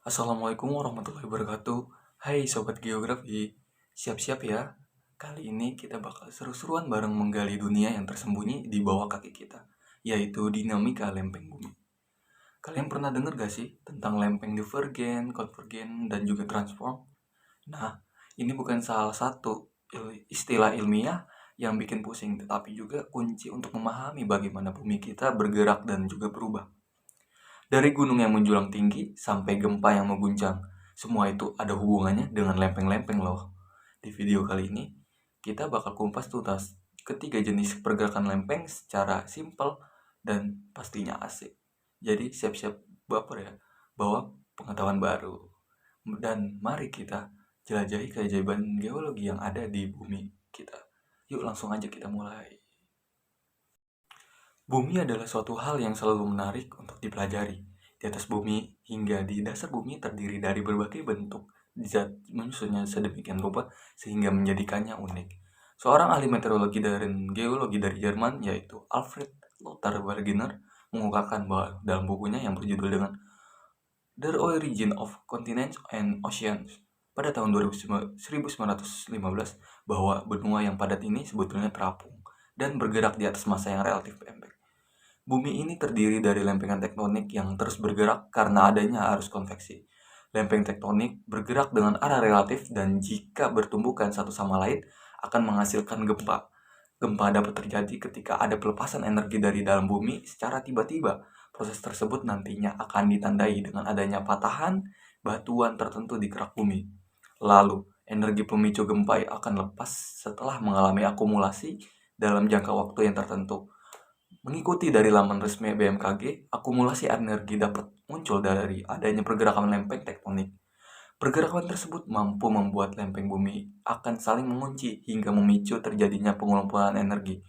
Assalamualaikum warahmatullahi wabarakatuh. Hai Sobat Geografi, siap-siap ya. Kali ini kita bakal seru-seruan bareng menggali dunia yang tersembunyi di bawah kaki kita, yaitu dinamika lempeng bumi. Kalian pernah dengar gak sih tentang lempeng divergen, konvergen, dan juga transform? Nah, ini bukan salah satu istilah ilmiah yang bikin pusing, tetapi juga kunci untuk memahami bagaimana bumi kita bergerak dan juga berubah. Dari gunung yang menjulang tinggi sampai gempa yang mengguncang, semua itu ada hubungannya dengan lempeng-lempeng loh. Di video kali ini, kita bakal kumpas tuntas ketiga jenis pergerakan lempeng secara simpel dan pastinya asik. Jadi siap-siap baper ya, bawa pengetahuan baru. Dan mari kita jelajahi keajaiban geologi yang ada di bumi kita. Yuk langsung aja kita mulai. Bumi adalah suatu hal yang selalu menarik untuk dipelajari. Di atas bumi hingga di dasar bumi terdiri dari berbagai bentuk zat menyusunnya sedemikian rupa sehingga menjadikannya unik. Seorang ahli meteorologi dan geologi dari Jerman yaitu Alfred Lothar Wegener mengungkapkan bahwa dalam bukunya yang berjudul dengan The Origin of Continents and Oceans pada tahun 1915 bahwa benua yang padat ini sebetulnya terapung dan bergerak di atas massa yang relatif pendek. Bumi ini terdiri dari lempengan tektonik yang terus bergerak karena adanya arus konveksi. Lempeng tektonik bergerak dengan arah relatif dan jika bertumbukan satu sama lain akan menghasilkan gempa. Gempa dapat terjadi ketika ada pelepasan energi dari dalam bumi secara tiba-tiba. Proses tersebut nantinya akan ditandai dengan adanya patahan batuan tertentu di kerak bumi. Lalu, energi pemicu gempa akan lepas setelah mengalami akumulasi dalam jangka waktu yang tertentu. Mengikuti dari laman resmi BMKG, akumulasi energi dapat muncul dari adanya pergerakan lempeng tektonik. Pergerakan tersebut mampu membuat lempeng bumi akan saling mengunci hingga memicu terjadinya pengumpulan energi.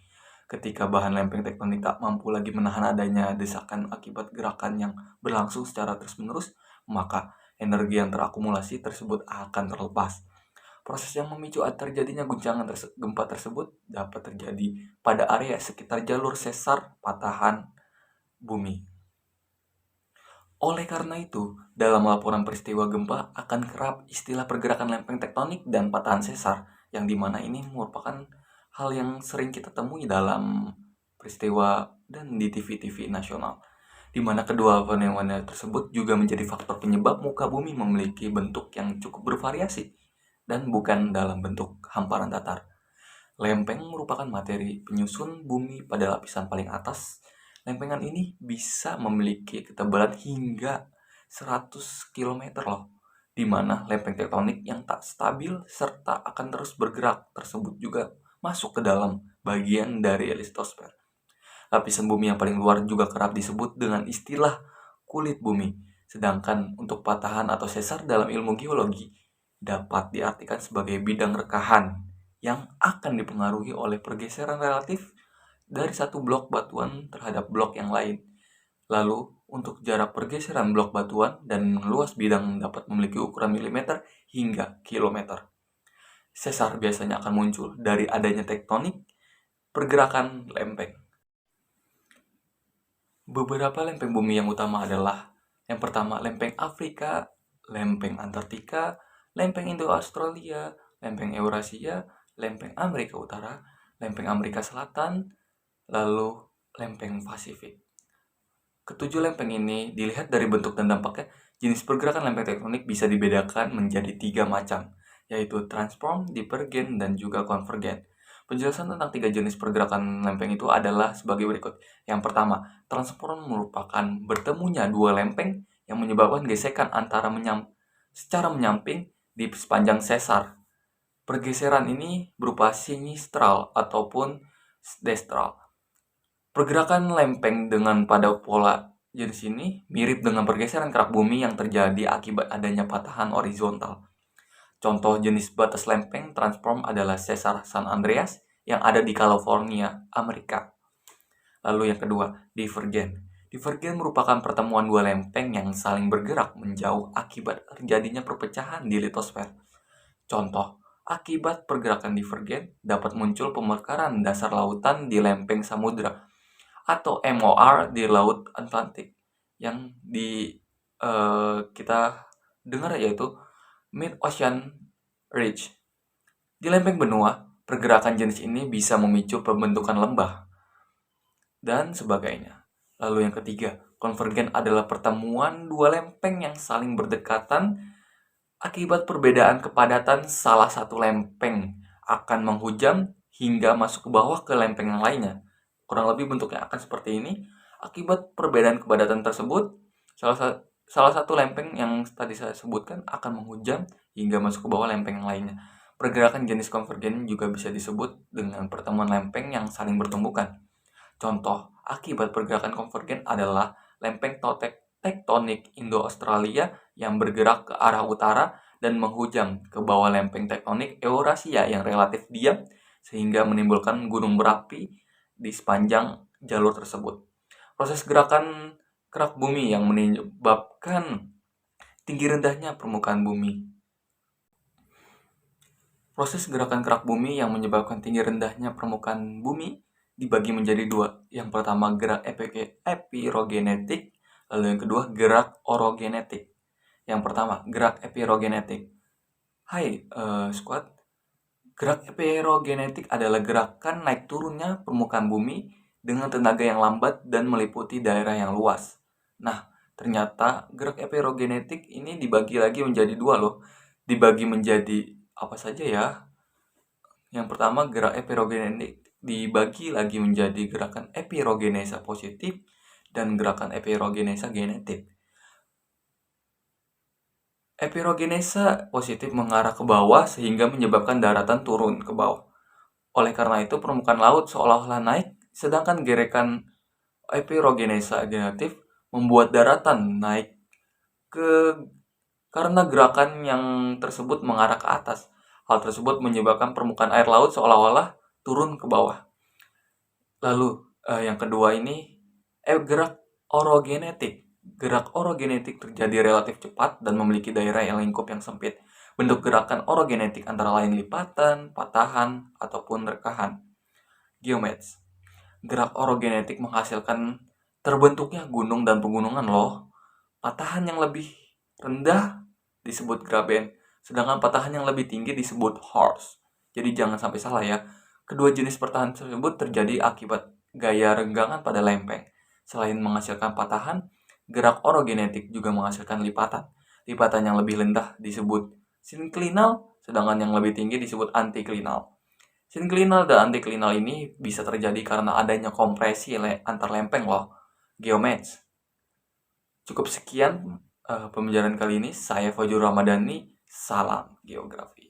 Ketika bahan lempeng tektonik tak mampu lagi menahan adanya desakan akibat gerakan yang berlangsung secara terus-menerus, maka energi yang terakumulasi tersebut akan terlepas. Proses yang memicu terjadinya guncangan gempa tersebut dapat terjadi pada area sekitar jalur sesar patahan bumi. Oleh karena itu, dalam laporan peristiwa gempa akan kerap istilah pergerakan lempeng tektonik dan patahan sesar, yang dimana ini merupakan hal yang sering kita temui dalam peristiwa dan di TV-TV nasional, di mana kedua fenomena tersebut juga menjadi faktor penyebab muka bumi memiliki bentuk yang cukup bervariasi dan bukan dalam bentuk hamparan datar. Lempeng merupakan materi penyusun bumi pada lapisan paling atas. Lempengan ini bisa memiliki ketebalan hingga 100 km loh, di mana lempeng tektonik yang tak stabil serta akan terus bergerak tersebut juga masuk ke dalam bagian dari litosfer. Lapisan bumi yang paling luar juga kerap disebut dengan istilah kulit bumi, sedangkan untuk patahan atau sesar dalam ilmu geologi dapat diartikan sebagai bidang rekahan yang akan dipengaruhi oleh pergeseran relatif dari satu blok batuan terhadap blok yang lain. Lalu, untuk jarak pergeseran blok batuan dan luas bidang dapat memiliki ukuran milimeter hingga kilometer. Sesar biasanya akan muncul dari adanya tektonik pergerakan lempeng. Beberapa lempeng bumi yang utama adalah yang pertama lempeng Afrika, lempeng Antartika, lempeng Indo-Australia, lempeng Eurasia, lempeng Amerika Utara, lempeng Amerika Selatan, lalu lempeng Pasifik. Ketujuh lempeng ini dilihat dari bentuk dan dampaknya, jenis pergerakan lempeng tektonik bisa dibedakan menjadi 3 macam, yaitu transform, divergen, dan juga konvergen. Penjelasan tentang 3 jenis pergerakan lempeng itu adalah sebagai berikut. Yang pertama, transform merupakan bertemunya dua lempeng yang menyebabkan gesekan antara secara menyamping di sepanjang sesar. Pergeseran ini berupa sinistral ataupun destral. Pergerakan lempeng dengan pada pola jenis ini mirip dengan pergeseran kerak bumi yang terjadi akibat adanya patahan horizontal. Contoh jenis batas lempeng transform adalah sesar San Andreas yang ada di California, Amerika. Lalu yang kedua, divergen. Divergen merupakan pertemuan dua lempeng yang saling bergerak menjauh akibat terjadinya perpecahan di litosfer. Contoh, akibat pergerakan divergen dapat muncul pemekaran dasar lautan di lempeng samudra atau MOR di Laut Atlantik yang kita dengar, yaitu Mid-Ocean Ridge. Di lempeng benua, pergerakan jenis ini bisa memicu pembentukan lembah dan sebagainya. Lalu yang ketiga, konvergen adalah pertemuan dua lempeng yang saling berdekatan akibat perbedaan kepadatan. Salah satu lempeng akan menghujam hingga masuk ke bawah ke lempeng yang lainnya. Kurang lebih bentuknya akan seperti ini. Akibat perbedaan kepadatan tersebut, salah satu lempeng yang tadi saya sebutkan akan menghujam hingga masuk ke bawah lempeng yang lainnya. Pergerakan jenis konvergen juga bisa disebut dengan pertemuan lempeng yang saling bertumbukan. Contoh akibat pergerakan konvergen adalah lempeng tektonik Indo-Australia yang bergerak ke arah utara dan menghujam ke bawah lempeng tektonik Eurasia yang relatif diam, sehingga menimbulkan gunung berapi di sepanjang jalur tersebut. Proses gerakan kerak bumi yang menyebabkan tinggi rendahnya permukaan bumi. Proses gerakan kerak bumi yang menyebabkan tinggi rendahnya permukaan bumi dibagi menjadi dua. Yang pertama gerak epirogenetik, lalu yang kedua gerak orogenetik. Yang pertama gerak epirogenetik. Hai squad, gerak epirogenetik adalah gerakan naik turunnya permukaan bumi dengan tenaga yang lambat dan meliputi daerah yang luas. Nah, ternyata gerak epirogenetik ini dibagi lagi menjadi dua loh. Dibagi menjadi apa saja ya? Yang pertama, gerak epirogenetik dibagi lagi menjadi gerakan epirogenesa positif dan gerakan epirogenesa genetik. Epirogenesa positif mengarah ke bawah sehingga menyebabkan daratan turun ke bawah. Oleh karena itu, permukaan laut seolah-olah naik, sedangkan gerakan epirogenesa genetik membuat daratan naik karena gerakan yang tersebut mengarah ke atas. Hal tersebut menyebabkan permukaan air laut seolah-olah turun ke bawah. Lalu yang kedua ini gerak orogenetik. Gerak orogenetik terjadi relatif cepat dan memiliki daerah yang lingkup yang sempit. Bentuk gerakan orogenetik antara lain lipatan, patahan, ataupun rekahan. Geomets. Gerak orogenetik menghasilkan terbentuknya gunung dan pegunungan loh. Patahan yang lebih rendah disebut graben, sedangkan patahan yang lebih tinggi disebut horst. Jadi jangan sampai salah ya. Kedua jenis patahan tersebut terjadi akibat gaya renggangan pada lempeng. Selain menghasilkan patahan, gerak orogenetik juga menghasilkan lipatan. Lipatan yang lebih rendah disebut sinklinal, sedangkan yang lebih tinggi disebut antiklinal. Sinklinal dan antiklinal ini bisa terjadi karena adanya kompresi antar lempeng loh. Geomets. Cukup sekian pembelajaran kali ini. Saya Fajrul Ramadhani. Salam geografi.